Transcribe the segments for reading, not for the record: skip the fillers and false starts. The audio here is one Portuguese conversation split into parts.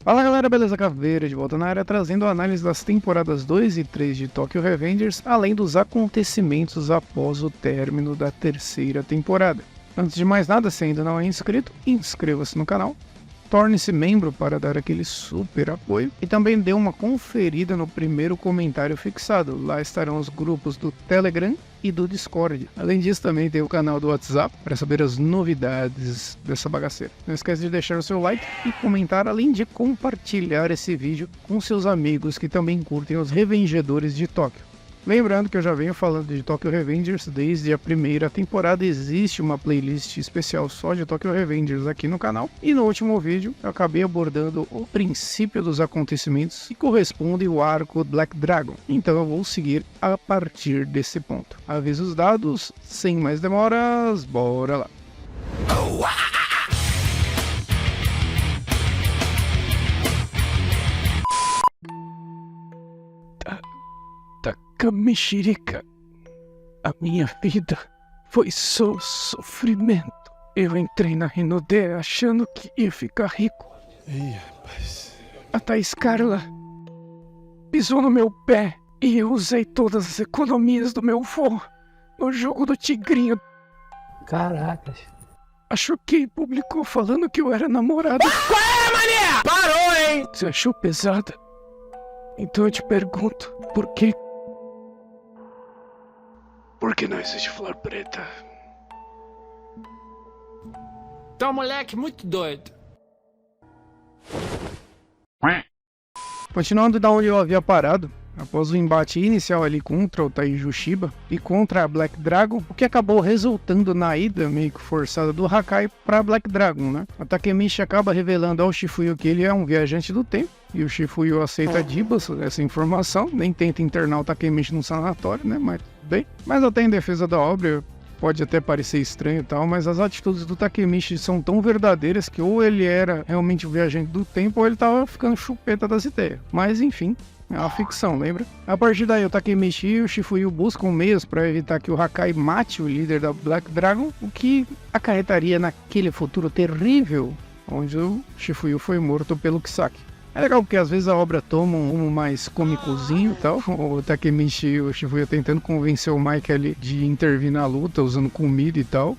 Fala galera, beleza? Caveira de volta na área, trazendo a análise das temporadas 2 e 3 de Tokyo Revengers, além dos acontecimentos após o término da terceira temporada. Antes de mais nada, se ainda não é inscrito, inscreva-se no canal, torne-se membro para dar aquele super apoio e também dê uma conferida no primeiro comentário fixado. Lá estarão os grupos do Telegram e do Discord. Além disso, também tem o canal do WhatsApp para saber as novidades dessa bagaceira. Não esquece de deixar o seu like e comentar, além de compartilhar esse vídeo com seus amigos que também curtem os Revengedores de Tóquio. Lembrando que eu já venho falando de Tokyo Revengers desde a primeira temporada. Existe uma playlist especial só de Tokyo Revengers aqui no canal. E no último vídeo eu acabei abordando o princípio dos acontecimentos que corresponde ao arco Black Dragon. Então eu vou seguir a partir desse ponto. Avisos dados, sem mais demoras, bora lá. Takamishirika, a minha vida foi só sofrimento. Eu entrei na Rinode achando que ia ficar rico. Ih, rapaz. A Thaís Carla pisou no meu pé e eu usei todas as economias do meu vô no jogo do tigrinho. Caracas. A Choquei publicou falando que eu era namorado. Qual é, mané? Parou, hein? Você achou pesada? Então eu te pergunto, por quê? Por que não existe flor preta? Tu é um moleque muito doido. Continuando da onde eu havia parado, após o embate inicial ali contra o Taiju Shiba e contra a Black Dragon, o que acabou resultando na ida meio que forçada do Hakai para Black Dragon, né? A Takemichi acaba revelando ao Shifuyu que ele é um viajante do tempo, e o Shifuyu aceita de boa essa informação, nem tenta internar o Takemichi no sanatório, né? Mas bem, mas até em defesa da obra, pode até parecer estranho e tal, mas as atitudes do Takemichi são tão verdadeiras que ou ele era realmente o viajante do tempo ou ele tava ficando chupeta das ideias. Mas enfim, é uma ficção, lembra? A partir daí, o Takemichi e o Shifuyu buscam meios para evitar que o Hakai mate o líder da Black Dragon, o que acarretaria naquele futuro terrível, onde o Shifuyu foi morto pelo Kisaki. É legal porque às vezes a obra toma um rumo mais cômicozinho e tal. O Takemichi e o Shifuyu tentando convencer o Mike ali de intervir na luta, usando comida e tal.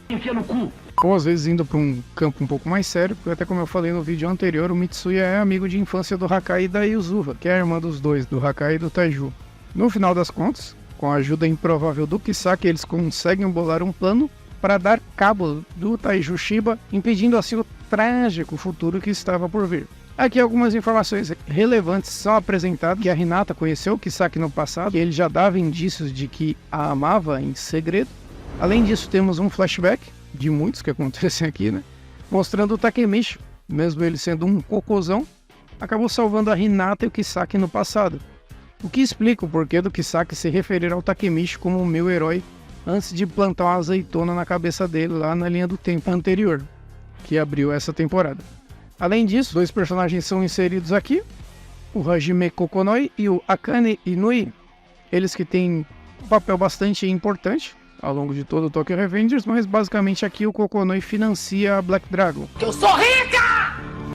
Enfia no cu. Ou às vezes indo para um campo um pouco mais sério, porque até como eu falei no vídeo anterior, o Mitsuya é amigo de infância do Hakai e da Yuzuha, que é a irmã dos dois, do Hakai e do Taiju. No final das contas, com a ajuda improvável do Kisaki, eles conseguem bolar um plano para dar cabo do Taiju Shiba, impedindo assim o trágico futuro que estava por vir. Aqui algumas informações relevantes são apresentadas, que a Hinata conheceu o Kisaki no passado, e ele já dava indícios de que a amava em segredo. Além disso, temos um flashback, de muitos que acontecem aqui, né? Mostrando o Takemichi, mesmo ele sendo um cocôzão, acabou salvando a Hinata e o Kisaki no passado. O que explica o porquê do Kisaki se referir ao Takemichi como o meu herói, antes de plantar uma azeitona na cabeça dele lá na linha do tempo anterior, que abriu essa temporada. Além disso, dois personagens são inseridos aqui, o Hajime Kokonoi e o Akane Inui, eles que têm um papel bastante importante ao longo de todo o Tokyo Revengers, mas basicamente aqui o Kokonoi financia a Black Dragon. Que eu sou rica!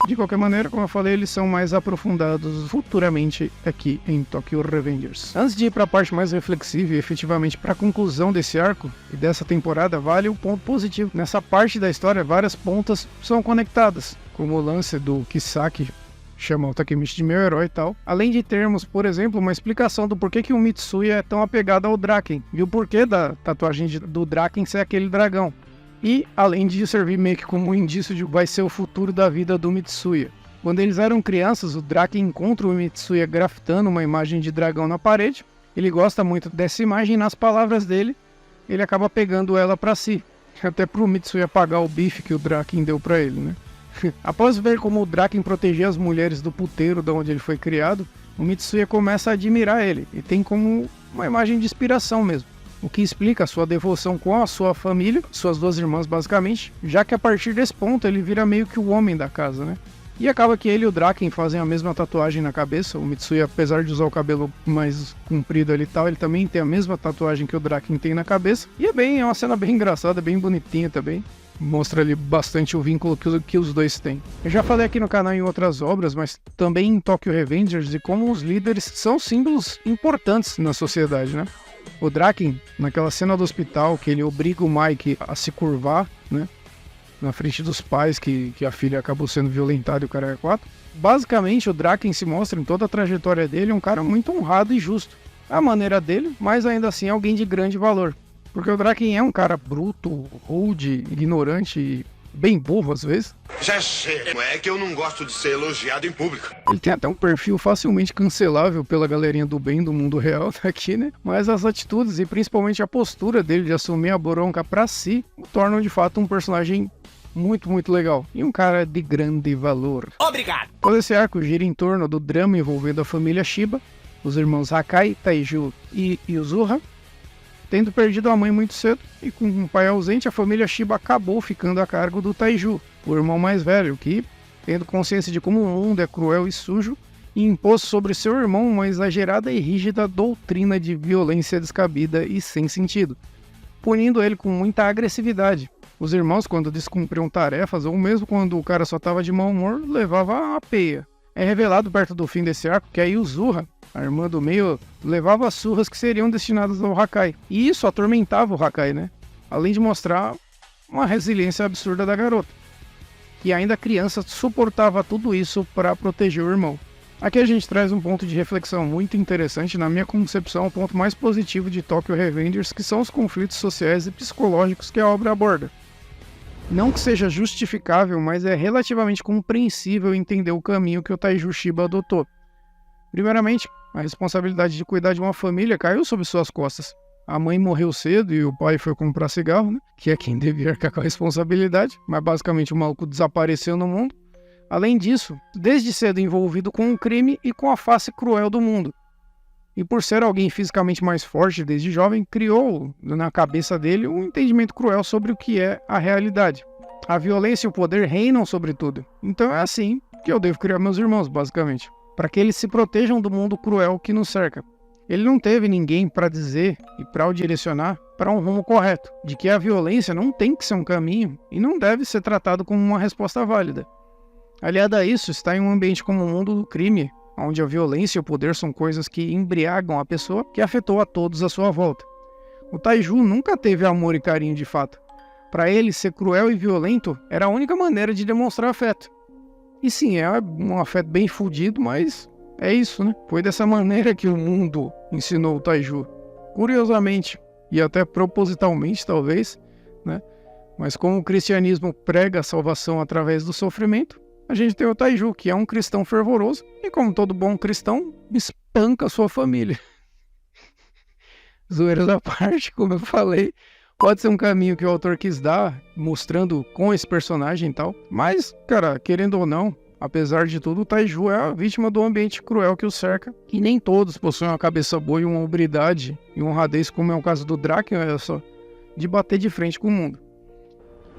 De qualquer maneira, como eu falei, eles são mais aprofundados futuramente aqui em Tokyo Revengers. Antes de ir para a parte mais reflexiva e efetivamente para a conclusão desse arco e dessa temporada, vale um ponto positivo. Nessa parte da história, várias pontas são conectadas, como o lance do Kisaki chamar o Takemichi de meu herói e tal. Além de termos, por exemplo, uma explicação do porquê que o Mitsuya é tão apegado ao Draken e o porquê da tatuagem do Draken ser aquele dragão. E além de servir meio que como um indício de que vai ser o futuro da vida do Mitsuya. Quando eles eram crianças, o Draken encontra o Mitsuya grafitando uma imagem de dragão na parede. Ele gosta muito dessa imagem e nas palavras dele, ele acaba pegando ela pra si. Até pro Mitsuya pagar o bife que o Draken deu pra ele, né? Após ver como o Draken protegia as mulheres do puteiro de onde ele foi criado, o Mitsuya começa a admirar ele e tem como uma imagem de inspiração mesmo. O que explica a sua devoção com a sua família, suas duas irmãs basicamente, já que a partir desse ponto ele vira meio que o homem da casa, né? E acaba que ele e o Draken fazem a mesma tatuagem na cabeça. O Mitsuya, apesar de usar o cabelo mais comprido ali e tal, ele também tem a mesma tatuagem que o Draken tem na cabeça. E é uma cena bem engraçada, bem bonitinha também. Mostra ali bastante o vínculo que os dois têm. Eu já falei aqui no canal em outras obras, mas também em Tokyo Revengers, de como os líderes são símbolos importantes na sociedade, né? O Draken, naquela cena do hospital, que ele obriga o Mike a se curvar, né? Na frente dos pais, que a filha acabou sendo violentada e o cara é 4. Basicamente, o Draken se mostra em toda a trajetória dele um cara muito honrado e justo. A maneira dele, mas ainda assim alguém de grande valor. Porque o Draken é um cara bruto, rude, ignorante e bem burro às vezes. Já sei, não é que eu não gosto de ser elogiado em público. Ele tem até um perfil facilmente cancelável pela galerinha do bem do mundo real daqui, né? Mas as atitudes e principalmente a postura dele de assumir a bronca pra si o tornam de fato um personagem muito, muito legal. E um cara de grande valor. Obrigado! Todo esse arco gira em torno do drama envolvendo a família Shiba, os irmãos Hakai, Taiju e Yuzuha. Tendo perdido a mãe muito cedo e com um pai ausente, a família Shiba acabou ficando a cargo do Taiju, o irmão mais velho, que, tendo consciência de como o mundo é cruel e sujo, impôs sobre seu irmão uma exagerada e rígida doutrina de violência descabida e sem sentido, punindo ele com muita agressividade. Os irmãos, quando descumpriam tarefas, ou mesmo quando o cara só estava de mau humor, levava a peia. É revelado perto do fim desse arco que a Yuzuha, a irmã do meio, levava surras que seriam destinadas ao Hakai. E isso atormentava o Hakai, né? Além de mostrar uma resiliência absurda da garota. E ainda criança suportava tudo isso para proteger o irmão. Aqui a gente traz um ponto de reflexão muito interessante, na minha concepção, o ponto mais positivo de Tokyo Revengers, que são os conflitos sociais e psicológicos que a obra aborda. Não que seja justificável, mas é relativamente compreensível entender o caminho que o Taiju Shiba adotou. Primeiramente, a responsabilidade de cuidar de uma família caiu sobre suas costas. A mãe morreu cedo e o pai foi comprar cigarro, né? Que é quem devia arcar com a responsabilidade, mas basicamente o maluco desapareceu no mundo. Além disso, desde cedo envolvido com o crime e com a face cruel do mundo. E por ser alguém fisicamente mais forte desde jovem, criou na cabeça dele um entendimento cruel sobre o que é a realidade. A violência e o poder reinam sobre tudo. Então é assim que eu devo criar meus irmãos, basicamente. Para que eles se protejam do mundo cruel que nos cerca. Ele não teve ninguém para dizer e para o direcionar para um rumo correto, de que a violência não tem que ser um caminho e não deve ser tratado como uma resposta válida. Aliado a isso, está em um ambiente como o mundo do crime, onde a violência e o poder são coisas que embriagam a pessoa, que afetou a todos à sua volta. O Taiju nunca teve amor e carinho de fato. Para ele, ser cruel e violento era a única maneira de demonstrar afeto. E sim, é um afeto bem fudido, mas é isso, né? Foi dessa maneira que o mundo ensinou o Taiju. Curiosamente, e até propositalmente talvez, né? Mas como o cristianismo prega a salvação através do sofrimento, a gente tem o Taiju, que é um cristão fervoroso, e como todo bom cristão, espanca a sua família. Zoeira da parte, como eu falei, pode ser um caminho que o autor quis dar, mostrando com esse personagem e tal. Mas, cara, querendo ou não, apesar de tudo, o Taiju é a vítima do ambiente cruel que o cerca. E nem todos possuem uma cabeça boa e uma hombridade e honradez, como é o caso do Draken, olha só, de bater de frente com o mundo.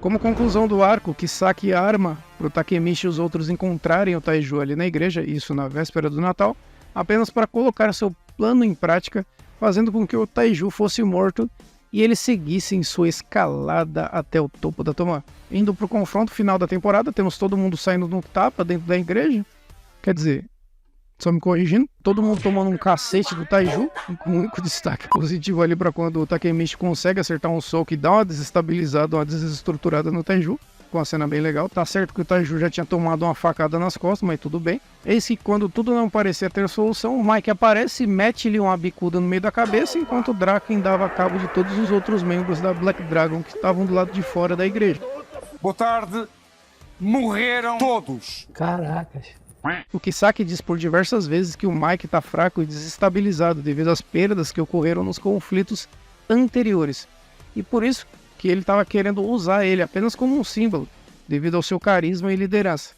Como conclusão do arco, Kisaki arma para o Takemichi e os outros encontrarem o Taiju ali na igreja, isso na véspera do Natal, apenas para colocar seu plano em prática, fazendo com que o Taiju fosse morto e ele seguisse em sua escalada até o topo da Tomoe. Indo para o confronto final da temporada, temos todo mundo saindo no tapa dentro da igreja. Quer dizer, só me corrigindo, todo mundo tomando um cacete do Taiju, com um único destaque positivo ali para quando o Takemichi consegue acertar um soco e dar uma desestabilizada, uma desestruturada no Taiju, com uma cena bem legal. Tá certo que o Taiju já tinha tomado uma facada nas costas, mas tudo bem. Eis que quando tudo não parecia ter solução, o Mike aparece e mete-lhe uma bicuda no meio da cabeça, enquanto o Draken dava cabo de todos os outros membros da Black Dragon que estavam do lado de fora da igreja. Boa tarde, morreram todos. Caracas. O Kisaki diz por diversas vezes que o Mike tá fraco e desestabilizado devido às perdas que ocorreram nos conflitos anteriores. E por isso que ele estava querendo usar ele apenas como um símbolo, devido ao seu carisma e liderança.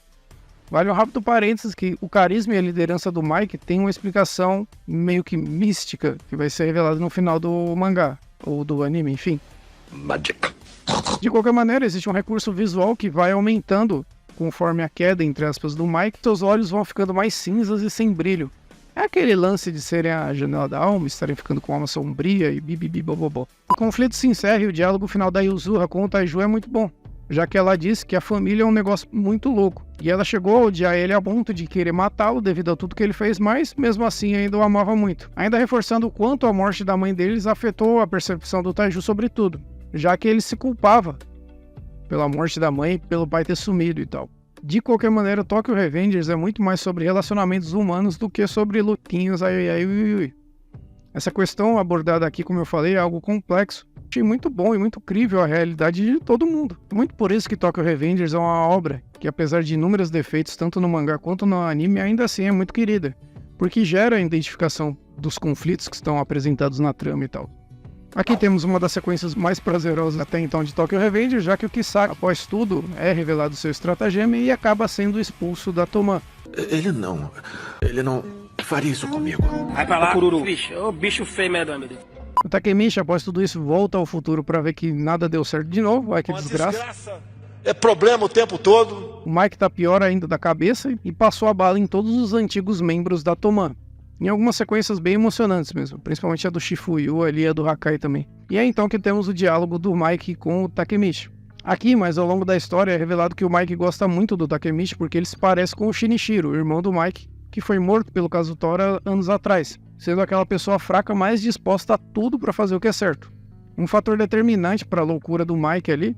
Vale um rápido parênteses que o carisma e a liderança do Mike tem uma explicação meio que mística, que vai ser revelada no final do mangá, ou do anime, enfim. Magic. De qualquer maneira, existe um recurso visual que vai aumentando conforme a queda, entre aspas, do Mike, seus olhos vão ficando mais cinzas e sem brilho. É aquele lance de serem a janela da alma, estarem ficando com alma sombria e bibibibobobó. O conflito se encerra e o diálogo final da Yuzuha com o Taiju é muito bom. já que ela disse que a família é um negócio muito louco, e ela chegou a odiar ele a ponto de querer matá-lo devido a tudo que ele fez, mas mesmo assim ainda o amava muito, ainda reforçando o quanto a morte da mãe deles afetou a percepção do Taiju sobre tudo, já que ele se culpava pela morte da mãe, pelo pai ter sumido e tal. De qualquer maneira, Tokyo Revengers é muito mais sobre relacionamentos humanos do que sobre lutinhos ai. Essa questão abordada aqui, como eu falei, é algo complexo. Achei muito bom e muito crível a realidade de todo mundo. Muito por isso que Tokyo Revengers é uma obra que, apesar de inúmeros defeitos, tanto no mangá quanto no anime, ainda assim é muito querida, porque gera a identificação dos conflitos que estão apresentados na trama e tal. Aqui temos uma das sequências mais prazerosas até então de Tokyo Revengers, já que o Kisaki, após tudo, é revelado seu estratagema e acaba sendo expulso da Toman. Ele não faria isso comigo. Vai pra lá, Kururu. Bicho feio, medonho. O Takemichi, após tudo isso, volta ao futuro pra ver que nada deu certo de novo. Ai, que desgraça. É problema o tempo todo. O Mike tá pior ainda da cabeça e passou a bala em todos os antigos membros da Toman. Em algumas sequências bem emocionantes mesmo, principalmente a do Shifuyu ali e a do Hakai também. E é então que temos o diálogo do Mike com o Takemichi. Aqui, mas ao longo da história, é revelado que o Mike gosta muito do Takemichi porque ele se parece com o Shinichiro, o irmão do Mike, que foi morto pelo Kazutora anos atrás, sendo aquela pessoa fraca mais disposta a tudo para fazer o que é certo. Um fator determinante para a loucura do Mike ali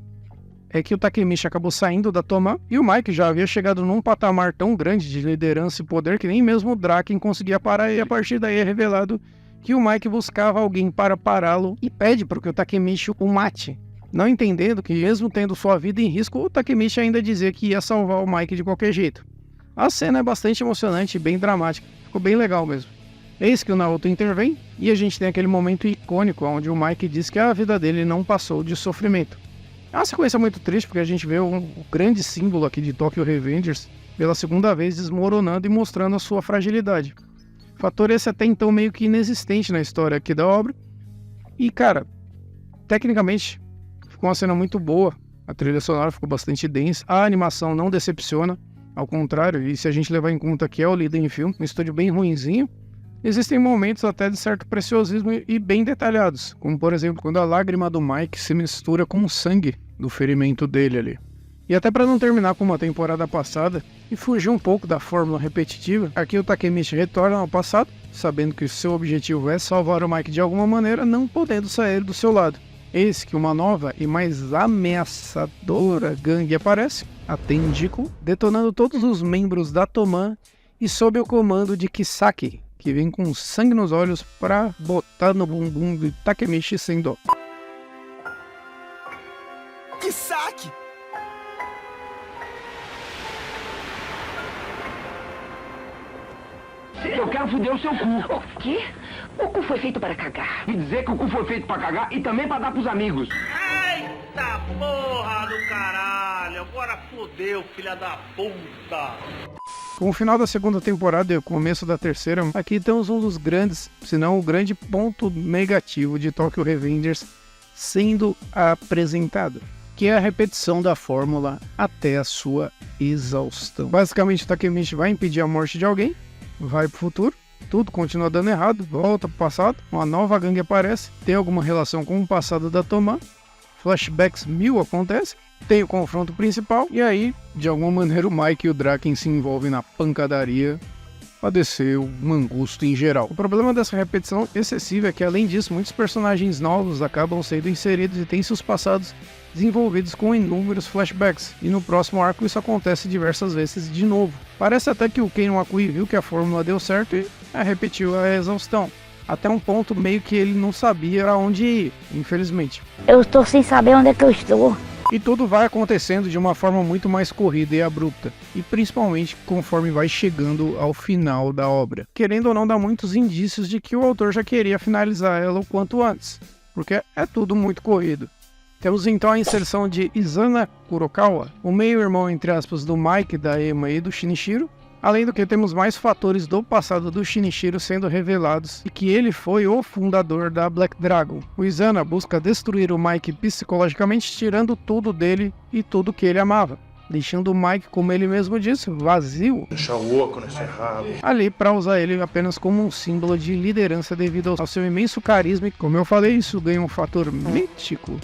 é que o Takemichi acabou saindo da Toman e o Mike já havia chegado num patamar tão grande de liderança e poder que nem mesmo o Draken conseguia parar, e a partir daí é revelado que o Mike buscava alguém para pará-lo e pede para que o Takemichi o mate, não entendendo que mesmo tendo sua vida em risco, o Takemichi ainda dizia que ia salvar o Mike de qualquer jeito. A cena é bastante emocionante e bem dramática, ficou bem legal mesmo. Eis que o Naoto intervém e a gente tem aquele momento icônico onde o Mike diz que a vida dele não passou de sofrimento. É uma sequência muito triste porque a gente vê o grande símbolo aqui de Tokyo Revengers pela segunda vez desmoronando e mostrando a sua fragilidade. Fator esse até então meio que inexistente na história aqui da obra. E cara, tecnicamente ficou uma cena muito boa, a trilha sonora ficou bastante densa, a animação não decepciona, ao contrário, e se a gente levar em conta que é o Liden Film, um estúdio bem ruinzinho, existem momentos até de certo preciosismo e bem detalhados, como por exemplo quando a lágrima do Mike se mistura com o sangue do ferimento dele ali. E até para não terminar como a temporada passada e fugir um pouco da fórmula repetitiva, aqui o Takemichi retorna ao passado, sabendo que o seu objetivo é salvar o Mike de alguma maneira, não podendo sair do seu lado. Eis que uma nova e mais ameaçadora gangue aparece, a Tenjiku, detonando todos os membros da Toman e sob o comando de Kisaki, que vem com sangue nos olhos pra botar no bumbum de Takemichi sem dó. Kisaki! Eu quero foder o seu cu. O quê? O cu foi feito para cagar. E dizer que o cu foi feito pra cagar e também pra dar pros amigos. Eita porra do caralho! Agora fodeu, filha da puta! Com o final da segunda temporada e o começo da terceira, aqui temos um dos grandes, se não o grande ponto negativo de Tokyo Revengers sendo apresentado, que é a repetição da fórmula até a sua exaustão. Basicamente, o Takemichi vai impedir a morte de alguém, vai pro futuro, tudo continua dando errado, volta pro passado, uma nova gangue aparece, tem alguma relação com o passado da Toman, flashbacks 1000 acontecem, tem o confronto principal, e aí, de alguma maneira, o Mike e o Draken se envolvem na pancadaria pra descer o mangusto em geral. O problema dessa repetição excessiva é que, além disso, muitos personagens novos acabam sendo inseridos e têm seus passados desenvolvidos com inúmeros flashbacks, e no próximo arco isso acontece diversas vezes de novo. Parece até que o Ken Wakui viu que a fórmula deu certo e repetiu a exaustão. Até um ponto meio que ele não sabia pra onde ir, infelizmente. Eu estou sem saber onde é que eu estou. E tudo vai acontecendo de uma forma muito mais corrida e abrupta, e principalmente conforme vai chegando ao final da obra. Querendo ou não, dá muitos indícios de que o autor já queria finalizar ela o quanto antes, porque é tudo muito corrido. Temos então a inserção de Izana Kurokawa, o meio-irmão entre aspas do Mike, da Ema e do Shinichiro, além do que temos mais fatores do passado do Shinichiro sendo revelados e que ele foi o fundador da Black Dragon. O Izana busca destruir o Mike psicologicamente, tirando tudo dele e tudo que ele amava, deixando o Mike, como ele mesmo disse, vazio, Deixar o oco nesse rabo. ali para usar ele apenas como um símbolo de liderança devido ao seu imenso carisma e, como eu falei, isso ganha um fator mítico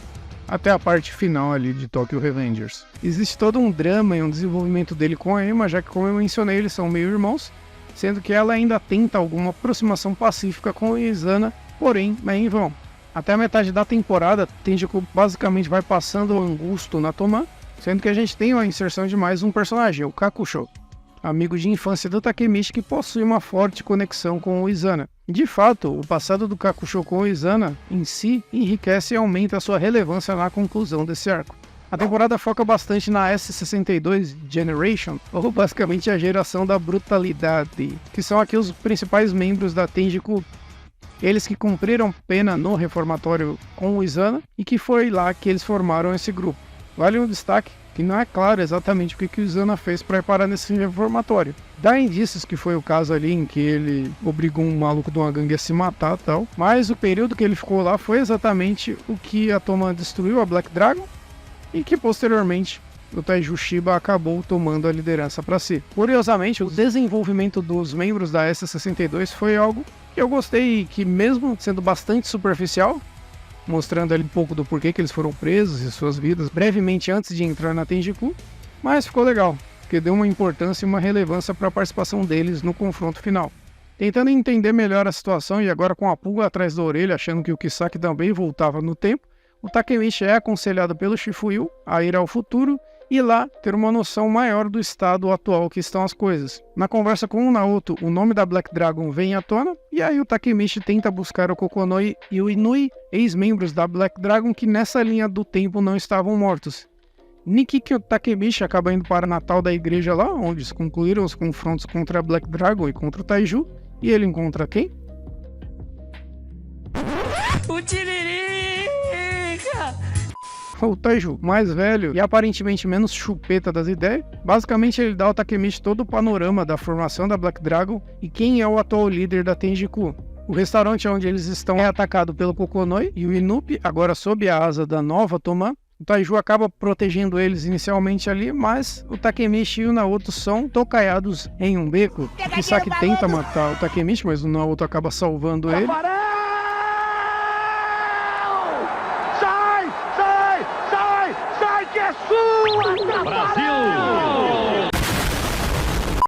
até a parte final ali de Tokyo Revengers. Existe todo um drama e um desenvolvimento dele com a Emma, já que, como eu mencionei, eles são meio irmãos, sendo que ela ainda tenta alguma aproximação pacífica com a Izana, porém, é em vão. Até a metade da temporada, Tenjiku basicamente vai passando o angusto na Toman, sendo que a gente tem a inserção de mais um personagem, o Kakusho, amigo de infância do Takemichi, que possui uma forte conexão com o Izana. De fato, o passado do Kakusho com o Izana em si enriquece e aumenta a sua relevância na conclusão desse arco. A temporada foca bastante na S62 Generation, ou basicamente a geração da brutalidade, que são aqui os principais membros da Tenjiku. Eles que cumpriram pena no reformatório com o Izana e que foi lá que eles formaram esse grupo. Vale um destaque que não é claro exatamente o que o Izana fez para parar nesse reformatório. Dá indícios que foi o caso ali em que ele obrigou um maluco de uma gangue a se matar e tal, mas o período que ele ficou lá foi exatamente o que a Toman destruiu a Black Dragon e que posteriormente o Taiju Shiba acabou tomando a liderança para si. Curiosamente, o desenvolvimento dos membros da S62 foi algo que eu gostei, que mesmo sendo bastante superficial, mostrando ali um pouco do porquê que eles foram presos e suas vidas brevemente antes de entrar na Tenjiku, mas ficou legal, porque deu uma importância e uma relevância para a participação deles no confronto final. Tentando entender melhor a situação e agora com a pulga atrás da orelha, achando que o Kisaki também voltava no tempo, o Takemichi é aconselhado pelo Shifuyu a ir ao futuro e lá ter uma noção maior do estado atual que estão as coisas. Na conversa com o Naoto, o nome da Black Dragon vem à tona, e aí o Takemichi tenta buscar o Kokonoi e o Inui, ex-membros da Black Dragon que nessa linha do tempo não estavam mortos. Nikki o Takemichi acaba indo para a tal da igreja lá, onde se concluíram os confrontos contra a Black Dragon e contra o Taiju, e ele encontra quem? O Tiririca! O Taiju, mais velho e aparentemente menos chupeta das ideias. Basicamente ele dá ao Takemichi todo o panorama da formação da Black Dragon e quem é o atual líder da Tenjiku. O restaurante onde eles estão é atacado pelo Kokonoi e o Inupi, agora sob a asa da nova Toman. O Taiju acaba protegendo eles inicialmente ali, mas o Takemichi e o Naoto são tocaiados em um beco. O Kisaki tenta matar o Takemichi, mas o Naoto acaba salvando ele.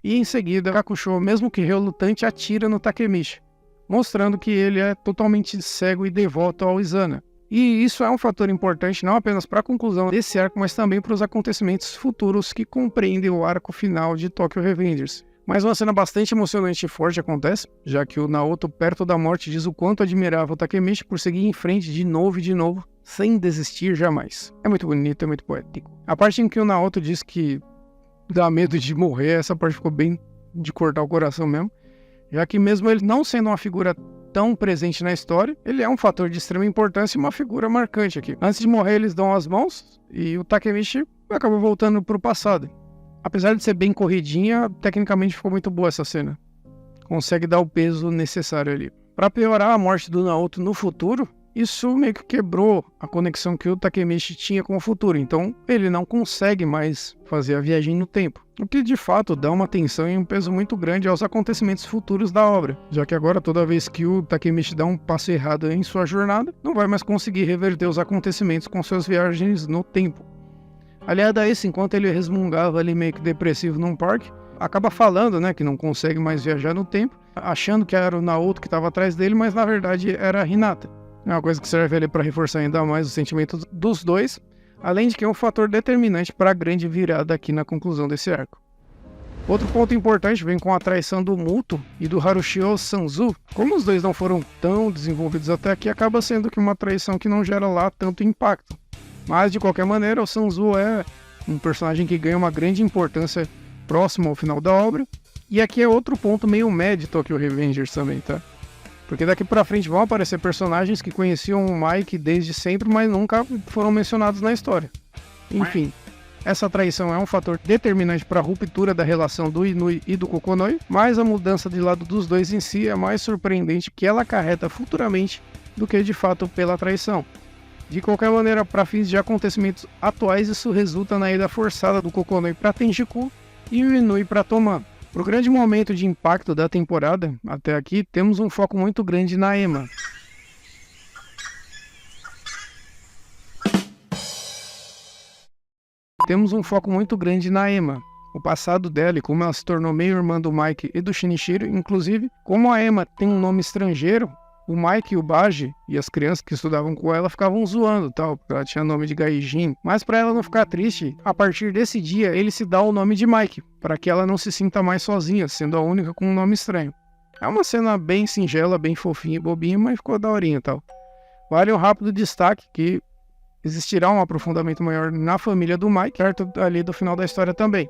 E em seguida, Kakusho, mesmo que relutante, atira no Takemichi, mostrando que ele é totalmente cego e devoto ao Izana. E isso é um fator importante não apenas para a conclusão desse arco, mas também para os acontecimentos futuros que compreendem o arco final de Tokyo Revengers. Mas uma cena bastante emocionante e forte acontece, já que o Naoto, perto da morte, diz o quanto admirava o Takemichi por seguir em frente de novo, sem desistir jamais. É muito bonito, é muito poético. A parte em que o Naoto diz que dá medo de morrer, essa parte ficou bem de cortar o coração mesmo, já que mesmo ele não sendo uma figura tão presente na história, ele é um fator de extrema importância e uma figura marcante aqui. Antes de morrer, eles dão as mãos e o Takemichi acaba voltando pro passado. Apesar de ser bem corridinha, tecnicamente ficou muito boa essa cena. Consegue dar o peso necessário ali. Para piorar a morte do Naoto no futuro, isso meio que quebrou a conexão que o Takemichi tinha com o futuro, então ele não consegue mais fazer a viagem no tempo. O que de fato dá uma tensão e um peso muito grande aos acontecimentos futuros da obra, já que agora toda vez que o Takemichi dá um passo errado em sua jornada, não vai mais conseguir reverter os acontecimentos com suas viagens no tempo. Aliado a isso, enquanto ele resmungava ali meio que depressivo num parque, acaba falando, né, que não consegue mais viajar no tempo, achando que era o Naoto que estava atrás dele, mas na verdade era a Hinata. É uma coisa que serve ali para reforçar ainda mais os sentimentos dos dois, além de que é um fator determinante para a grande virada aqui na conclusão desse arco. Outro ponto importante vem com a traição do Muto e do Harushio Sanzu. Como os dois não foram tão desenvolvidos até aqui, acaba sendo que uma traição que não gera lá tanto impacto. Mas de qualquer maneira, o Sanzu é um personagem que ganha uma grande importância próximo ao final da obra. E aqui é outro ponto meio meh de Tokyo Revengers também, tá? Porque daqui pra frente vão aparecer personagens que conheciam o Mike desde sempre, mas nunca foram mencionados na história. Enfim, essa traição é um fator determinante para a ruptura da relação do Inui e do Kokonoi, mas a mudança de lado dos dois em si é mais surpreendente que ela acarreta futuramente do que de fato pela traição. De qualquer maneira, para fins de acontecimentos atuais, isso resulta na ida forçada do Kokonoi para Tenjiku e o Inui para Toman. Pro grande momento de impacto da temporada, até aqui, temos um foco muito grande na Emma. Temos um foco muito grande na Emma, o passado dela e como ela se tornou meio irmã do Mike e do Shinichiro. Inclusive, como a Emma tem um nome estrangeiro, o Mike e o Baji e as crianças que estudavam com ela ficavam zoando, tal, porque ela tinha nome de Gaijin. Mas para ela não ficar triste, a partir desse dia ele se dá o nome de Mike, para que ela não se sinta mais sozinha, sendo a única com um nome estranho. É uma cena bem singela, bem fofinha e bobinha, mas ficou daorinha e tal. Vale um rápido destaque que existirá um aprofundamento maior na família do Mike, perto ali do final da história também.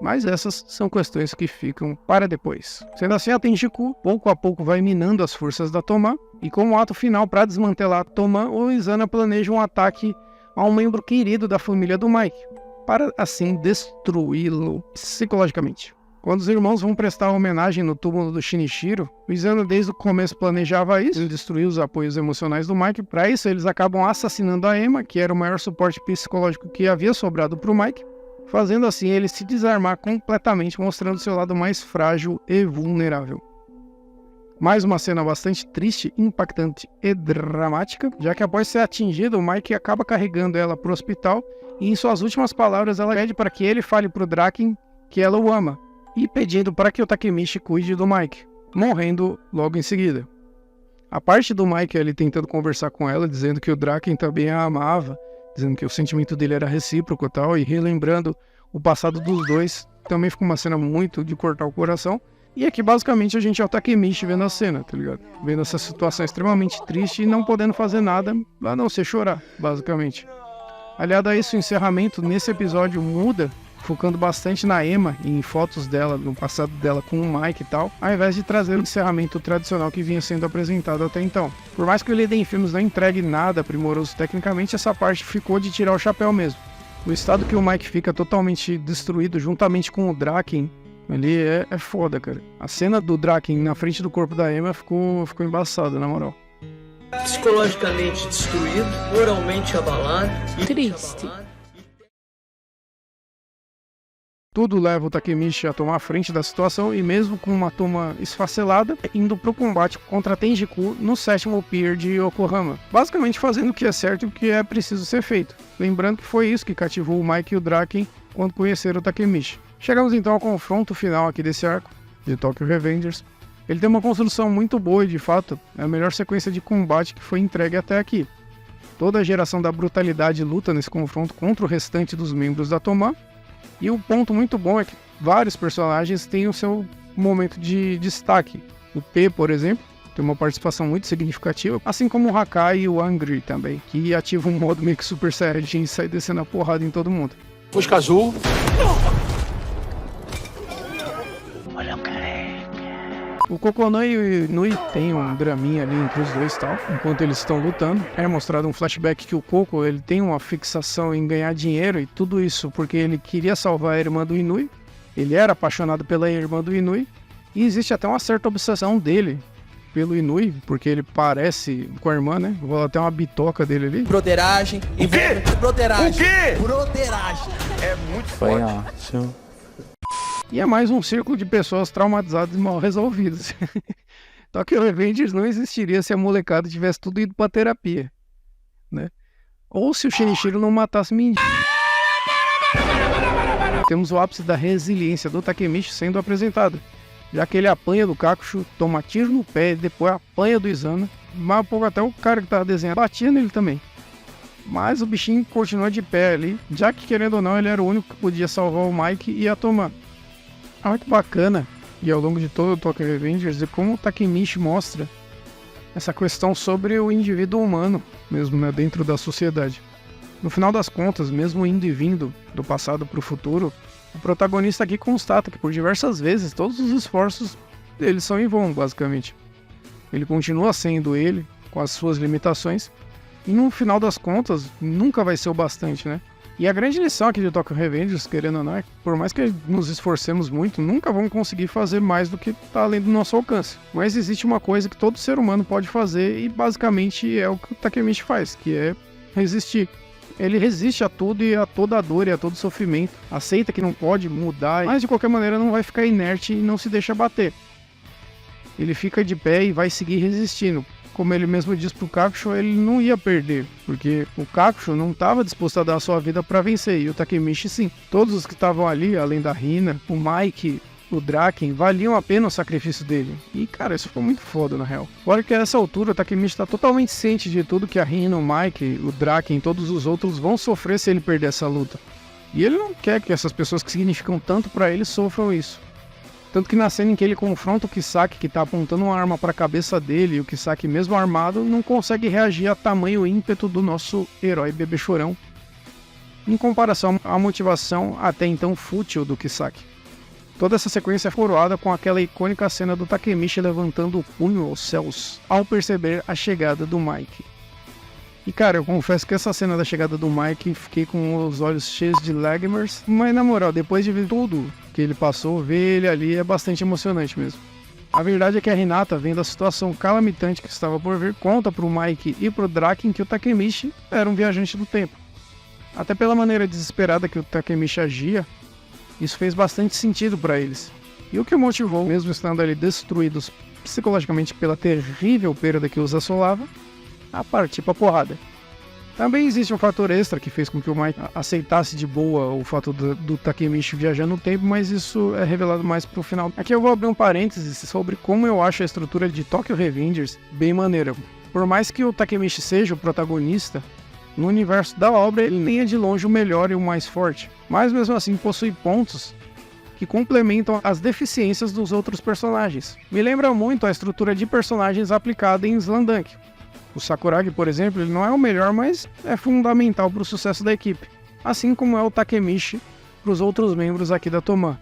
Mas essas são questões que ficam para depois. Sendo assim, a Tenjiku pouco a pouco vai minando as forças da Toman, e como ato final para desmantelar a Toman, o Izana planeja um ataque a um membro querido da família do Mike, para assim destruí-lo psicologicamente. Quando os irmãos vão prestar homenagem no túmulo do Shinichiro, o Izana desde o começo planejava isso, ele destruir os apoios emocionais do Mike. Para isso, eles acabam assassinando a Emma, que era o maior suporte psicológico que havia sobrado para o Mike, fazendo assim ele se desarmar completamente, mostrando seu lado mais frágil e vulnerável. Mais uma cena bastante triste, impactante e dramática, já que após ser atingido, o Mike acaba carregando ela para o hospital e em suas últimas palavras ela pede para que ele fale para o Draken que ela o ama, e pedindo para que o Takemichi cuide do Mike, morrendo logo em seguida. A parte do Mike ele tentando conversar com ela, dizendo que o Draken também a amava, dizendo que o sentimento dele era recíproco e tal, e relembrando o passado dos dois, também ficou uma cena muito de cortar o coração. E aqui basicamente a gente é o Takemichi vendo a cena, tá ligado? Vendo essa situação extremamente triste e não podendo fazer nada a não ser chorar, basicamente. Aliado a isso, o encerramento nesse episódio muda, focando bastante na Emma e em fotos dela, no passado dela com o Mike e tal, ao invés de trazer o encerramento tradicional que vinha sendo apresentado até então. Por mais que o Liden Films não entregue nada primoroso tecnicamente, essa parte ficou de tirar o chapéu mesmo. O estado que o Mike fica totalmente destruído juntamente com o Draken, ali é foda, cara. A cena do Draken na frente do corpo da Emma ficou embaçada, na moral. Psicologicamente destruído, moralmente abalado e triste. Tudo leva o Takemichi a tomar a frente da situação e mesmo com uma toma esfacelada, indo pro combate contra Tenjiku no 7º Pier de Yokohama, basicamente fazendo o que é certo e o que é preciso ser feito. Lembrando que foi isso que cativou o Mike e o Draken quando conheceram o Takemichi. Chegamos então ao confronto final aqui desse arco, de Tokyo Revengers. Ele tem uma construção muito boa e de fato é a melhor sequência de combate que foi entregue até aqui. Toda a geração da brutalidade luta nesse confronto contra o restante dos membros da Toman. E o ponto muito bom é que vários personagens têm o seu momento de destaque. O P, por exemplo, tem uma participação muito significativa, assim como o Hakai e o Angry também, que ativa um modo meio que Super Saiyajin e sai descendo a porrada em todo mundo. Fusca azul. O Kokonan e o Inui tem um draminha ali entre os dois tal, enquanto eles estão lutando. É mostrado um flashback que o Koko ele tem uma fixação em ganhar dinheiro e tudo isso porque ele queria salvar a irmã do Inui. Ele era apaixonado pela irmã do Inui e existe até uma certa obsessão dele pelo Inui, porque ele parece com a irmã, né? Vou até uma bitoca dele ali. Broderagem. O quê? Broderagem. O quê? Broderagem. É muito forte. E é mais um círculo de pessoas traumatizadas e mal resolvidas. Tokyo Revengers não existiria se a molecada tivesse tudo ido pra terapia, né? Ou se o Shinichiro não matasse Mindy. Temos o ápice da resiliência do Takemichi sendo apresentado, já que ele apanha do Kakusho, toma tiro no pé, depois apanha do Izana, mas um pouco até o cara que tava desenhando batia nele também. Mas o bichinho continua de pé ali, já que querendo ou não ele era o único que podia salvar o Mike e a Toman. É muito bacana, e ao longo de todo o Tokyo Revengers, de como o Takemichi mostra essa questão sobre o indivíduo humano, mesmo, né, dentro da sociedade. No final das contas, mesmo indo e vindo do passado para o futuro, o protagonista aqui constata que por diversas vezes todos os esforços dele são em vão, basicamente. Ele continua sendo ele, com as suas limitações, e no final das contas, nunca vai ser o bastante, né? E a grande lição aqui de Tokyo Revengers, querendo ou não, é que por mais que nos esforcemos muito, nunca vamos conseguir fazer mais do que está além do nosso alcance. Mas existe uma coisa que todo ser humano pode fazer e basicamente é o que o Takemichi faz, que é resistir. Ele resiste a tudo e a toda a dor e a todo sofrimento, aceita que não pode mudar, mas de qualquer maneira não vai ficar inerte e não se deixa bater. Ele fica de pé e vai seguir resistindo, como ele mesmo disse pro Kakusho, ele não ia perder, porque o Kakusho não estava disposto a dar a sua vida para vencer, e o Takemichi sim. Todos os que estavam ali, além da Hina, o Mike, o Draken, valiam a pena o sacrifício dele. E cara, isso foi muito foda na real. Fora que a essa altura o Takemichi está totalmente ciente de tudo que a Hina, o Mike, o Draken e todos os outros vão sofrer se ele perder essa luta. E ele não quer que essas pessoas que significam tanto para ele sofram isso. Tanto que na cena em que ele confronta o Kisaki, que tá apontando uma arma para a cabeça dele, e o Kisaki, mesmo armado, não consegue reagir a tamanho ímpeto do nosso herói bebê chorão, em comparação à motivação até então fútil do Kisaki. Toda essa sequência é coroada com aquela icônica cena do Takemichi levantando o punho aos céus ao perceber a chegada do Mike. E cara, eu confesso que essa cena da chegada do Mike, fiquei com os olhos cheios de lágrimas, mas na moral, depois de ver tudo que ele passou, ver ele ali é bastante emocionante mesmo. A verdade é que a Hinata, vendo a situação calamitante que estava por vir, conta pro Mike e pro Draken que o Takemichi era um viajante do tempo. Até pela maneira desesperada que o Takemichi agia, isso fez bastante sentido para eles. E o que o motivou, mesmo estando ali destruídos psicologicamente pela terrível perda que os assolava, a partir pra porrada. Também existe um fator extra que fez com que o Mike aceitasse de boa o fato do Takemichi viajar no tempo, mas isso é revelado mais pro final. Aqui eu vou abrir um parênteses sobre como eu acho a estrutura de Tokyo Revengers bem maneira. Por mais que o Takemichi seja o protagonista, no universo da obra ele nem é de longe o melhor e o mais forte, mas mesmo assim possui pontos que complementam as deficiências dos outros personagens. Me lembra muito a estrutura de personagens aplicada em Slandunk. O Sakuragi, por exemplo, ele não é o melhor, mas é fundamental para o sucesso da equipe, assim como é o Takemichi para os outros membros aqui da Toman.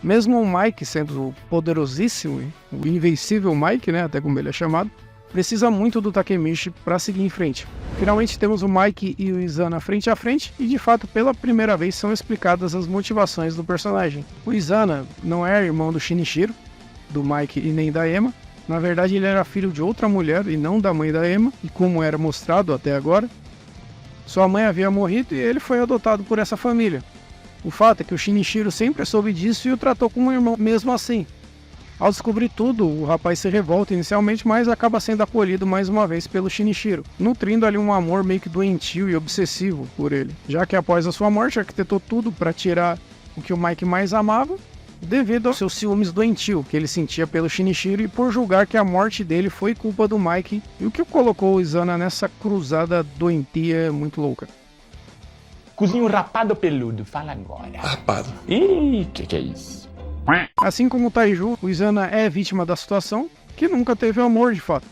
Mesmo o Mike sendo o poderosíssimo, o invencível Mike, né, até como ele é chamado, precisa muito do Takemichi para seguir em frente. Finalmente temos o Mike e o Izana frente a frente e de fato pela primeira vez são explicadas as motivações do personagem. O Izana não é irmão do Shinichiro, do Mike e nem da Ema. Na verdade ele era filho de outra mulher e não da mãe da Ema, e como era mostrado até agora, sua mãe havia morrido e ele foi adotado por essa família. O fato é que o Shinichiro sempre soube disso e o tratou como um irmão mesmo assim. Ao descobrir tudo, o rapaz se revolta inicialmente, mas acaba sendo acolhido mais uma vez pelo Shinichiro, nutrindo ali um amor meio que doentio e obsessivo por ele, já que após a sua morte arquitetou tudo para tirar o que o Mike mais amava, devido aos seus ciúmes doentio que ele sentia pelo Shinichiro e por julgar que a morte dele foi culpa do Mike, e o que colocou o Izana nessa cruzada doentia muito louca. Cozinho rapado peludo, fala agora. Rapado. Ih, que é isso? Assim como o Taiju, o Izana é vítima da situação, que nunca teve amor de fato.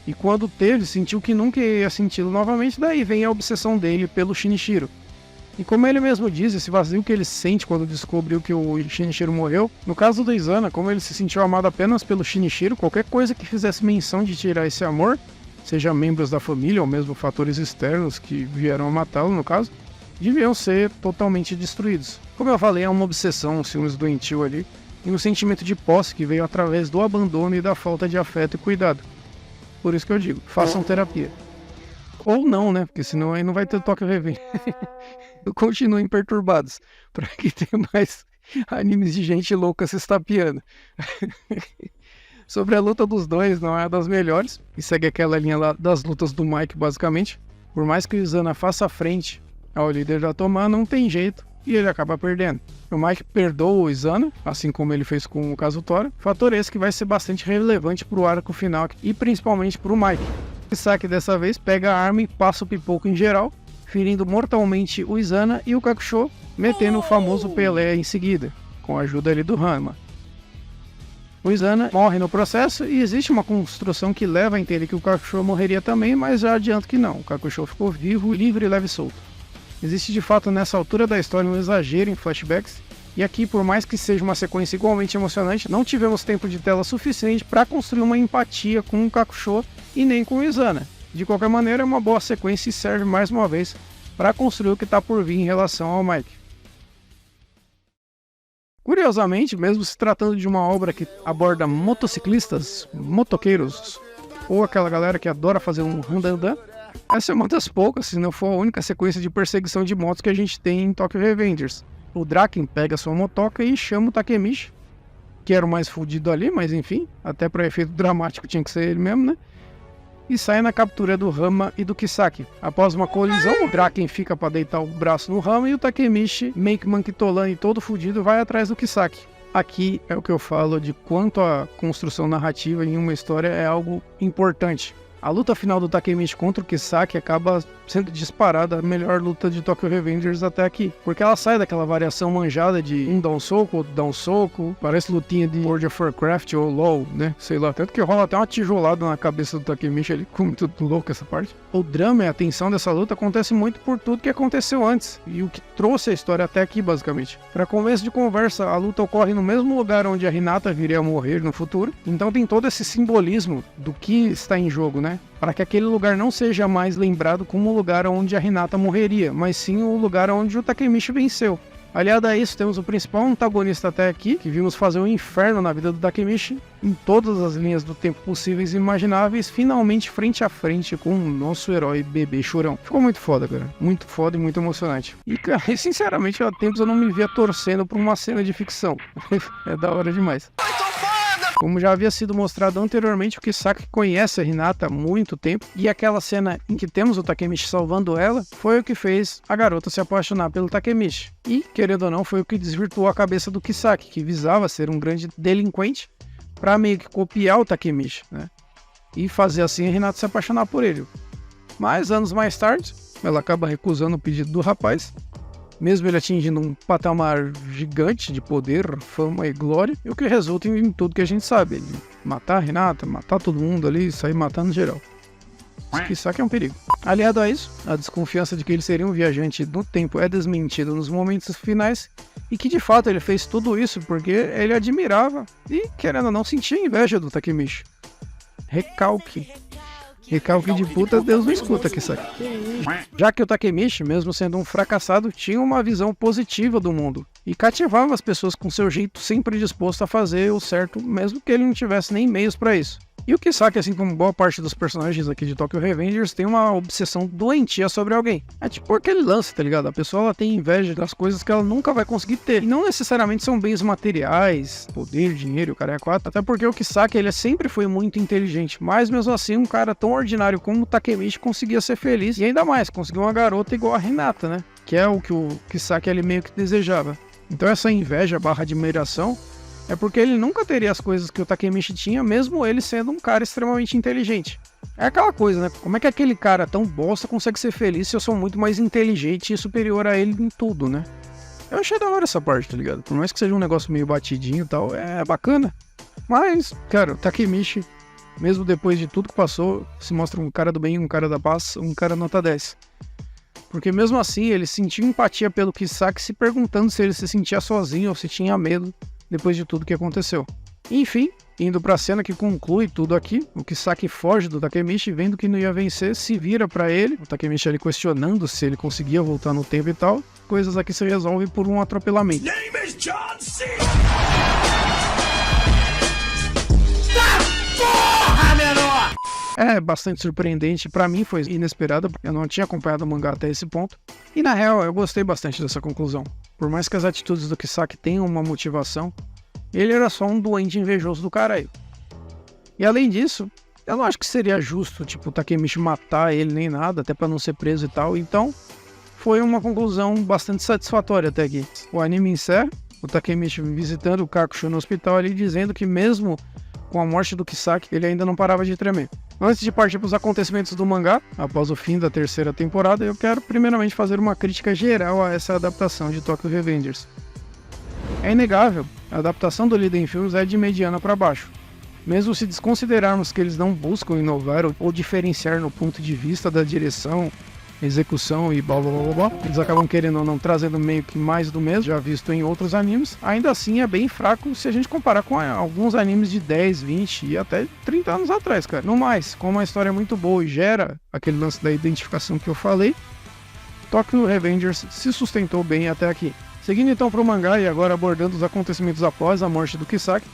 E quando teve, sentiu que nunca ia senti-lo novamente, daí vem a obsessão dele pelo Shinichiro. E como ele mesmo diz, esse vazio que ele sente quando descobriu que o Shinichiro morreu, no caso do Izana, como ele se sentiu amado apenas pelo Shinichiro, qualquer coisa que fizesse menção de tirar esse amor, seja membros da família ou mesmo fatores externos que vieram a matá-lo no caso, deviam ser totalmente destruídos. Como eu falei, é uma obsessão, um ciúmes doentio ali, e um sentimento de posse que veio através do abandono e da falta de afeto e cuidado. Por isso que eu digo, façam terapia. Ou não, né? Porque senão aí não vai ter Tokyo Revenge. Continuem perturbados, para que tenha mais animes de gente louca se estapeando. Sobre a luta dos dois, não é das melhores, e segue aquela linha lá das lutas do Mike, basicamente. Por mais que o Izana faça frente ao líder da Toman, não tem jeito, e ele acaba perdendo. O Mike perdoa o Izana, assim como ele fez com o Kazutora, fator esse que vai ser bastante relevante para o arco final, e principalmente para o Mike. O Kisaki dessa vez pega a arma e passa o pipoco em geral, ferindo mortalmente o Izana e o Kakusho, metendo o famoso Pelé em seguida, com a ajuda ali do Hanma. O Izana morre no processo e existe uma construção que leva a entender que o Kakusho morreria também, mas já adianto que não, o Kakusho ficou vivo, livre e leve e solto. Existe de fato nessa altura da história um exagero em flashbacks, e aqui, por mais que seja uma sequência igualmente emocionante, não tivemos tempo de tela suficiente para construir uma empatia com o Kakusho e nem com o Izana. De qualquer maneira, é uma boa sequência e serve mais uma vez para construir o que está por vir em relação ao Mike. Curiosamente, mesmo se tratando de uma obra que aborda motociclistas, motoqueiros, ou aquela galera que adora fazer um randandan, essa é uma das poucas, se não for a única sequência de perseguição de motos que a gente tem em Tokyo Revengers. O Draken pega sua motoca e chama o Takemichi, que era o mais fudido ali, mas enfim, até para efeito dramático tinha que ser ele mesmo, né? e sai na captura do Rama e do Kisaki. Após uma colisão, o Draken fica para deitar o braço no Rama e o Takemichi, meio que manquitolando e todo fudido, vai atrás do Kisaki. Aqui é o que eu falo de quanto a construção narrativa em uma história é algo importante. A luta final do Takemichi contra o Kisaki acaba sendo disparada a melhor luta de Tokyo Revengers até aqui. Porque ela sai daquela variação manjada de um dá um soco, outro dá um soco. Parece lutinha de World of Warcraft ou LoL, né? Sei lá. Tanto que rola até uma tijolada na cabeça do Takemichi ali. Ficou muito louco essa parte. O drama e a tensão dessa luta acontece muito por tudo que aconteceu antes. E o que trouxe a história até aqui, basicamente. Para começo de conversa, a luta ocorre no mesmo lugar onde a Hinata viria a morrer no futuro. Então tem todo esse simbolismo do que está em jogo, né? Para que aquele lugar não seja mais lembrado como o lugar onde a Hinata morreria, mas sim o lugar onde o Takemichi venceu. Aliado a isso, temos o principal antagonista até aqui, que vimos fazer um inferno na vida do Takemichi, em todas as linhas do tempo possíveis e imagináveis, finalmente frente a frente com o nosso herói bebê chorão. Ficou muito foda, cara. Muito foda e muito emocionante. E, cara, sinceramente, há tempos eu não me via torcendo por uma cena de ficção. É da hora demais. Como já havia sido mostrado anteriormente, o Kisaki conhece a Hinata há muito tempo, e aquela cena em que temos o Takemichi salvando ela, foi o que fez a garota se apaixonar pelo Takemichi. E, querendo ou não, foi o que desvirtuou a cabeça do Kisaki, que visava ser um grande delinquente, para meio que copiar o Takemichi, né? E fazer assim a Hinata se apaixonar por ele. Mas, anos mais tarde, ela acaba recusando o pedido do rapaz, mesmo ele atingindo um patamar gigante de poder, fama e glória, e o que resulta em tudo que a gente sabe, ele matar a Hinata, matar todo mundo ali, sair matando geral. Kisaki é um perigo. Aliado a isso, a desconfiança de que ele seria um viajante no tempo é desmentida nos momentos finais, e que de fato ele fez tudo isso porque ele admirava e, querendo ou não, sentia inveja do Takemichi. Recalque de puta, Deus não escuta, Kisaki. Já que o Takemichi, mesmo sendo um fracassado, tinha uma visão positiva do mundo e cativava as pessoas com seu jeito sempre disposto a fazer o certo, mesmo que ele não tivesse nem meios para isso. E o Kisaki, assim como boa parte dos personagens aqui de Tokyo Revengers, tem uma obsessão doentia sobre alguém. É tipo aquele lance, tá ligado? A pessoa ela tem inveja das coisas que ela nunca vai conseguir ter. E não necessariamente são bens materiais, poder, dinheiro, o cara é quatro. Até porque o Kisaki, ele sempre foi muito inteligente. Mas mesmo assim, um cara tão ordinário como o Takemichi conseguia ser feliz. E ainda mais, conseguiu uma garota igual a Hinata, né? Que é o que o Kisaki ele meio que desejava. Então essa inveja / admiração é porque ele nunca teria as coisas que o Takemichi tinha, mesmo ele sendo um cara extremamente inteligente. É aquela coisa, né? Como é que aquele cara tão bosta consegue ser feliz se eu sou muito mais inteligente e superior a ele em tudo, né? Eu achei da hora essa parte, tá ligado? Por mais que seja um negócio meio batidinho e tal, é bacana. Mas, cara, o Takemichi, mesmo depois de tudo que passou, se mostra um cara do bem, um cara da paz, um cara nota 10. Porque mesmo assim, ele sentiu empatia pelo Kisaki, se perguntando se ele se sentia sozinho ou se tinha medo depois de tudo que aconteceu. Enfim, indo pra cena que conclui tudo aqui, o Kisaki foge do Takemichi, vendo que não ia vencer, se vira pra ele, o Takemichi ali questionando se ele conseguia voltar no tempo e tal. Coisas aqui se resolvem por um atropelamento. É bastante surpreendente, pra mim foi inesperada, porque eu não tinha acompanhado o mangá até esse ponto. E na real, eu gostei bastante dessa conclusão. Por mais que as atitudes do Kisaki tenham uma motivação, ele era só um doente invejoso do caralho. E além disso, eu não acho que seria justo, tipo, o Takemichi matar ele nem nada, até pra não ser preso e tal. Então, foi uma conclusão bastante satisfatória até aqui. O anime encerra, o Takemichi visitando o Kakusho no hospital ali, dizendo que mesmo com a morte do Kisaki, ele ainda não parava de tremer. Antes de partir para os acontecimentos do mangá, após o fim da terceira temporada, eu quero primeiramente fazer uma crítica geral a essa adaptação de Tokyo Revengers. É inegável, a adaptação do Liden Films é de mediana para baixo. Mesmo se desconsiderarmos que eles não buscam inovar ou diferenciar no ponto de vista da direção, execução e blá blá blá blá, eles acabam querendo ou não trazendo meio que mais do mesmo, já visto em outros animes. Ainda assim é bem fraco se a gente comparar com alguns animes de 10, 20 e até 30 anos atrás, cara. No mais, como a história é muito boa e gera aquele lance da identificação que eu falei, Tokyo Revengers se sustentou bem até aqui. Seguindo então para o mangá e agora abordando os acontecimentos após a morte do Kisaki,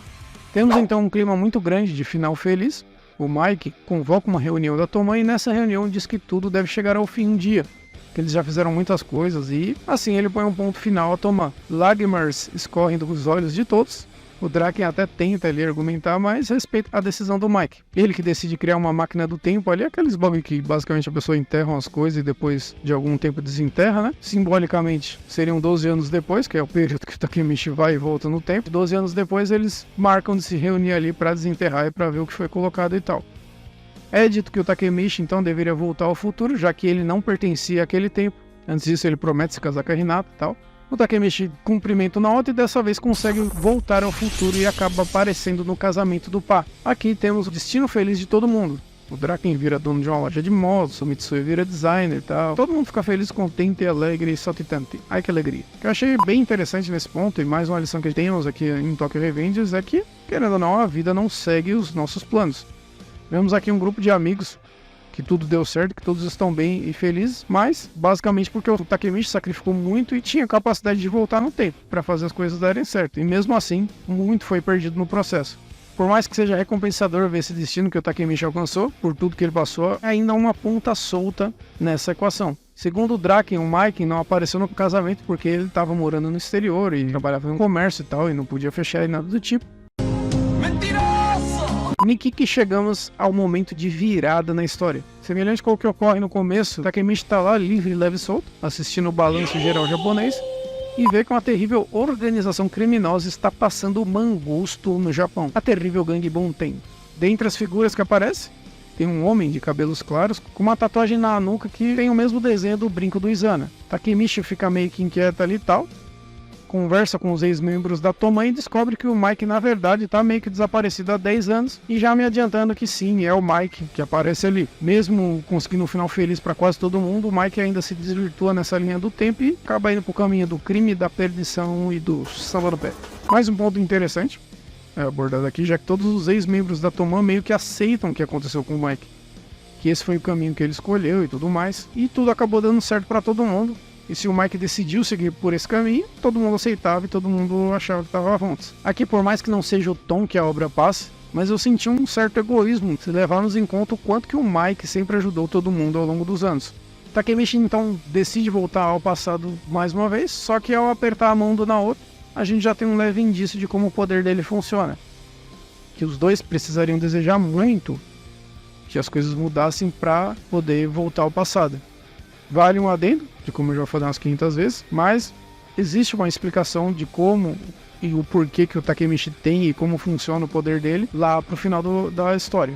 temos então um clima muito grande de final feliz. O Mike convoca uma reunião da Toman e nessa reunião diz que tudo deve chegar ao fim um dia, que eles já fizeram muitas coisas e assim ele põe um ponto final a Toman. Lágrimas escorrem dos olhos de todos O Draken até tenta ali argumentar, mas respeita a decisão do Mike. Ele que decide criar uma máquina do tempo ali, aqueles bagulho que basicamente a pessoa enterra as coisas e depois de algum tempo desenterra, né? Simbolicamente seriam 12 anos depois, que é o período que o Takemichi vai e volta no tempo. 12 anos depois eles marcam de se reunir ali para desenterrar e para ver o que foi colocado e tal. É dito que o Takemichi então deveria voltar ao futuro, já que ele não pertencia àquele tempo. Antes disso ele promete se casar com a Hinata e tal. O Takemichi cumprimenta o Naoto e dessa vez consegue voltar ao futuro e acaba aparecendo no casamento do Pá. Aqui temos o destino feliz de todo mundo. O Draken vira dono de uma loja de modos, o Mitsui vira designer e tal. Todo mundo fica feliz, contente, alegre e saltitante. Ai que alegria. O que eu achei bem interessante nesse ponto, e mais uma lição que temos aqui em Tokyo Revengers, é que, querendo ou não, a vida não segue os nossos planos. Vemos aqui um grupo de amigos que tudo deu certo, que todos estão bem e felizes, mas basicamente porque o Takemichi sacrificou muito e tinha capacidade de voltar no tempo para fazer as coisas darem certo. E mesmo assim, muito foi perdido no processo. Por mais que seja recompensador ver esse destino que o Takemichi alcançou, por tudo que ele passou, é ainda uma ponta solta nessa equação. Segundo o Draken, o Mike não apareceu no casamento porque ele estava morando no exterior e trabalhava em um comércio e tal, e não podia fechar e nada do tipo. Niki que chegamos ao momento de virada na história. Semelhante com o que ocorre no começo, Takemichi está lá livre, leve e solto, assistindo o balanço geral japonês, e vê que uma terrível organização criminosa está passando mangusto no Japão. A terrível gangue Bunten. Dentre as figuras que aparecem, tem um homem de cabelos claros com uma tatuagem na nuca que tem o mesmo desenho do brinco do Izana. Takemichi fica meio que inquieto ali e tal, conversa com os ex-membros da Toman e descobre que o Mike na verdade está meio que desaparecido há 10 anos e já me adiantando que sim, é o Mike que aparece ali. Mesmo conseguindo um final feliz para quase todo mundo, o Mike ainda se desvirtua nessa linha do tempo e acaba indo pro caminho do crime, da perdição e do samba do pé. Mais um ponto interessante é abordado aqui, já que todos os ex-membros da Toman meio que aceitam o que aconteceu com o Mike, que esse foi o caminho que ele escolheu e tudo mais, e tudo acabou dando certo para todo mundo. E se o Mike decidiu seguir por esse caminho, todo mundo aceitava e todo mundo achava que estava juntos. Aqui, por mais que não seja o tom que a obra passa, mas eu senti um certo egoísmo se levarmos em conta o quanto que o Mike sempre ajudou todo mundo ao longo dos anos. Takemichi então decide voltar ao passado mais uma vez, só que ao apertar a mão do Naoto, a gente já tem um leve indício de como o poder dele funciona. Que os dois precisariam desejar muito que as coisas mudassem para poder voltar ao passado. Vale um adendo, de como eu já falei umas 500 vezes, mas existe uma explicação de como e o porquê que o Takemichi tem e como funciona o poder dele lá pro final da história.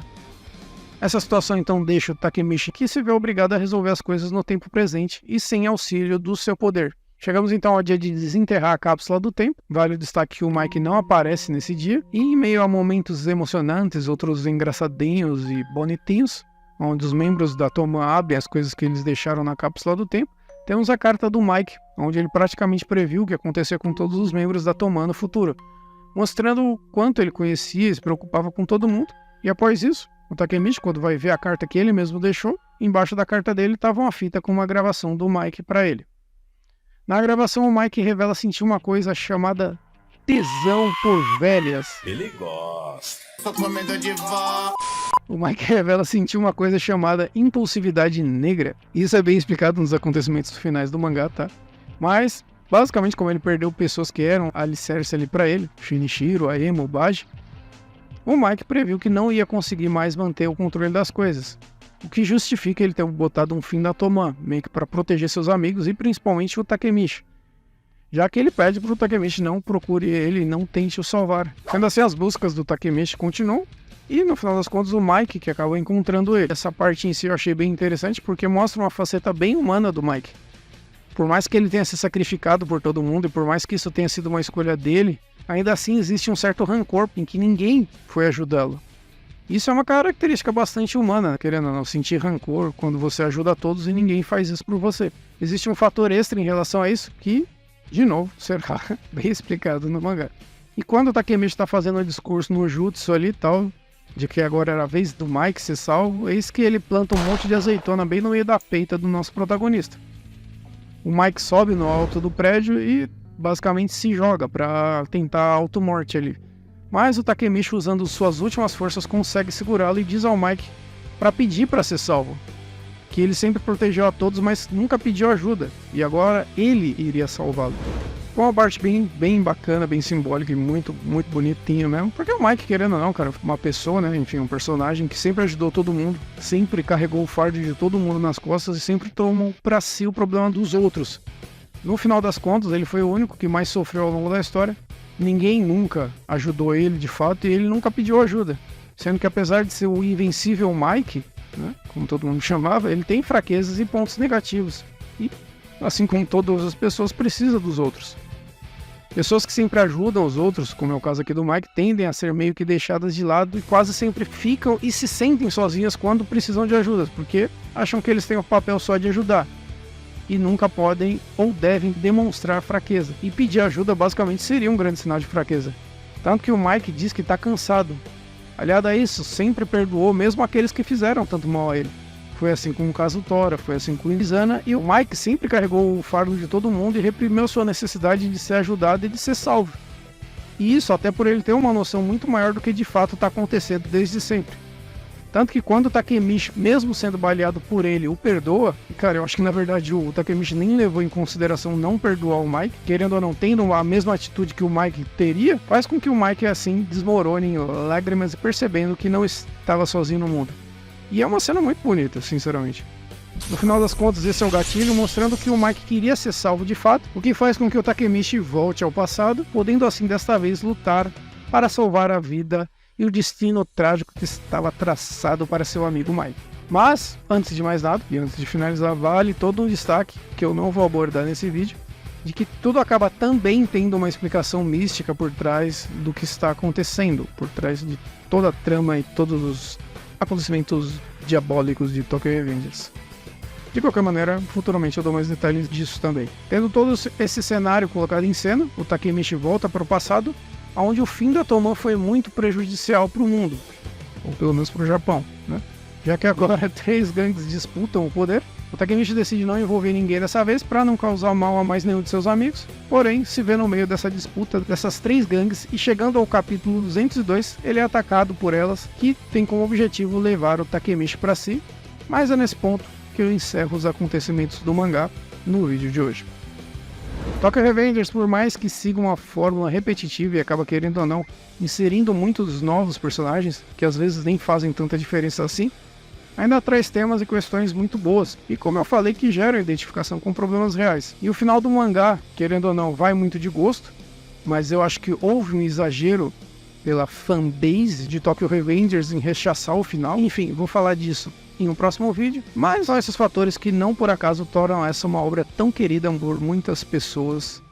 Essa situação então deixa o Takemichi que se vê obrigado a resolver as coisas no tempo presente e sem auxílio do seu poder. Chegamos então ao dia de desenterrar a cápsula do tempo. Vale o destaque que o Mike não aparece nesse dia, e em meio a momentos emocionantes, outros engraçadinhos e bonitinhos, onde os membros da Toman abrem as coisas que eles deixaram na cápsula do tempo, temos a carta do Mike, onde ele praticamente previu o que acontecia com todos os membros da Toman no futuro, mostrando o quanto ele conhecia e se preocupava com todo mundo. E após isso, o Takemichi, quando vai ver a carta que ele mesmo deixou, embaixo da carta dele estava uma fita com uma gravação do Mike para ele. Na gravação, o Mike revela sentir uma coisa chamada tesão por velhas. Ele gosta. O Mike revela sentir uma coisa chamada impulsividade negra. Isso é bem explicado nos acontecimentos finais do mangá, tá? Mas, basicamente, como ele perdeu pessoas que eram alicerce ali pra ele, Shinichiro, Aemo, Baji, o Mike previu que não ia conseguir mais manter o controle das coisas. O que justifica ele ter botado um fim na Toman, meio que para proteger seus amigos e principalmente o Takemichi. Já que ele pede pro Takemichi não procure ele e não tente o salvar. Sendo assim, as buscas do Takemichi continuam. E no final das contas o Mike que acabou encontrando ele. Essa parte em si eu achei bem interessante porque mostra uma faceta bem humana do Mike. Por mais que ele tenha se sacrificado por todo mundo e por mais que isso tenha sido uma escolha dele, ainda assim existe um certo rancor em que ninguém foi ajudá-lo. Isso é uma característica bastante humana, querendo ou não, sentir rancor quando você ajuda a todos e ninguém faz isso por você. Existe um fator extra em relação a isso que, de novo, será bem explicado no mangá. E quando o Takemichi está fazendo o discurso no jutsu ali e tal, de que agora era a vez do Mike ser salvo, eis que ele planta um monte de azeitona bem no meio da peita do nosso protagonista. O Mike sobe no alto do prédio e basicamente se joga para tentar a auto-morte ali. Mas o Takemichi, usando suas últimas forças, consegue segurá-lo e diz ao Mike para pedir para ser salvo. Que ele sempre protegeu a todos, mas nunca pediu ajuda, e agora ele iria salvá-lo. Foi uma parte bem bacana, bem simbólica e muito bonitinho mesmo. Porque o Mike, querendo ou não, cara, uma pessoa, né? Enfim, um personagem que sempre ajudou todo mundo, sempre carregou o fardo de todo mundo nas costas e sempre tomou pra si o problema dos outros. No final das contas, ele foi o único que mais sofreu ao longo da história. Ninguém nunca ajudou ele de fato e ele nunca pediu ajuda. Sendo que apesar de ser o invencível Mike, né, como todo mundo chamava, ele tem fraquezas e pontos negativos. E, assim como todas as pessoas, precisa dos outros. Pessoas que sempre ajudam os outros, como é o caso aqui do Mike, tendem a ser meio que deixadas de lado e quase sempre ficam e se sentem sozinhas quando precisam de ajuda, porque acham que eles têm o papel só de ajudar. E nunca podem ou devem demonstrar fraqueza. E pedir ajuda basicamente seria um grande sinal de fraqueza. Tanto que o Mike diz que está cansado. Aliado a isso, sempre perdoou mesmo aqueles que fizeram tanto mal a ele. Foi assim com o caso Tora, foi assim com Ilizana, e o Mike sempre carregou o fardo de todo mundo e reprimiu sua necessidade de ser ajudado e de ser salvo. E isso até por ele ter uma noção muito maior do que de fato está acontecendo desde sempre. Tanto que quando o Takemichi, mesmo sendo baleado por ele, o perdoa, e cara, eu acho que na verdade o Takemichi nem levou em consideração não perdoar o Mike, querendo ou não, tendo a mesma atitude que o Mike teria, faz com que o Mike assim desmorone em lágrimas, percebendo que não estava sozinho no mundo. E é uma cena muito bonita, sinceramente. No final das contas, esse é o gatilho mostrando que o Mike queria ser salvo de fato, o que faz com que o Takemichi volte ao passado, podendo assim desta vez lutar para salvar a vida e o destino trágico que estava traçado para seu amigo Mike. Mas, antes de mais nada, e antes de finalizar, vale todo um destaque, que eu não vou abordar nesse vídeo, de que tudo acaba também tendo uma explicação mística por trás do que está acontecendo, por trás de toda a trama e todos os acontecimentos diabólicos de Tokyo Revengers. De qualquer maneira, futuramente eu dou mais detalhes disso também. Tendo todo esse cenário colocado em cena, o Takemichi volta para o passado, onde o fim da Toman foi muito prejudicial para o mundo, ou pelo menos para o Japão, né? Já que agora 3 gangues disputam o poder, o Takemichi decide não envolver ninguém dessa vez para não causar mal a mais nenhum de seus amigos, porém se vê no meio dessa disputa dessas 3 gangues e chegando ao capítulo 202, ele é atacado por elas, que tem como objetivo levar o Takemichi para si, mas é nesse ponto que eu encerro os acontecimentos do mangá no vídeo de hoje. Tokyo Revengers, por mais que siga uma fórmula repetitiva e acaba querendo ou não inserindo muitos novos personagens, que às vezes nem fazem tanta diferença assim, ainda traz temas e questões muito boas, e como eu falei, que geram identificação com problemas reais. E o final do mangá, querendo ou não, vai muito de gosto, mas eu acho que houve um exagero pela fanbase de Tokyo Revengers em rechaçar o final. Enfim, vou falar disso em um próximo vídeo, mas são esses fatores que não por acaso tornam essa uma obra tão querida por muitas pessoas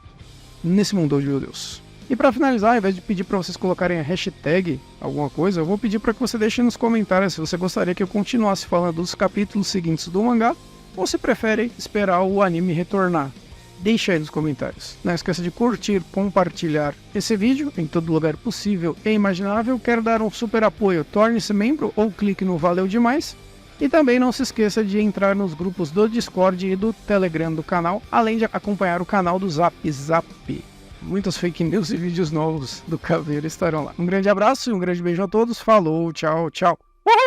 nesse mundo de meu Deus. E para finalizar, ao invés de pedir para vocês colocarem a hashtag alguma coisa, eu vou pedir para que você deixe nos comentários se você gostaria que eu continuasse falando dos capítulos seguintes do mangá, ou se prefere esperar o anime retornar. Deixe aí nos comentários. Não esqueça de curtir, compartilhar esse vídeo em todo lugar possível e imaginável. Quer dar um super apoio? Torne-se membro ou clique no Valeu Demais. E também não se esqueça de entrar nos grupos do Discord e do Telegram do canal, além de acompanhar o canal do Zap. Muitas fake news e vídeos novos do Caveira estarão lá. Um grande abraço e um grande beijo a todos. Falou, tchau, tchau. Uhul!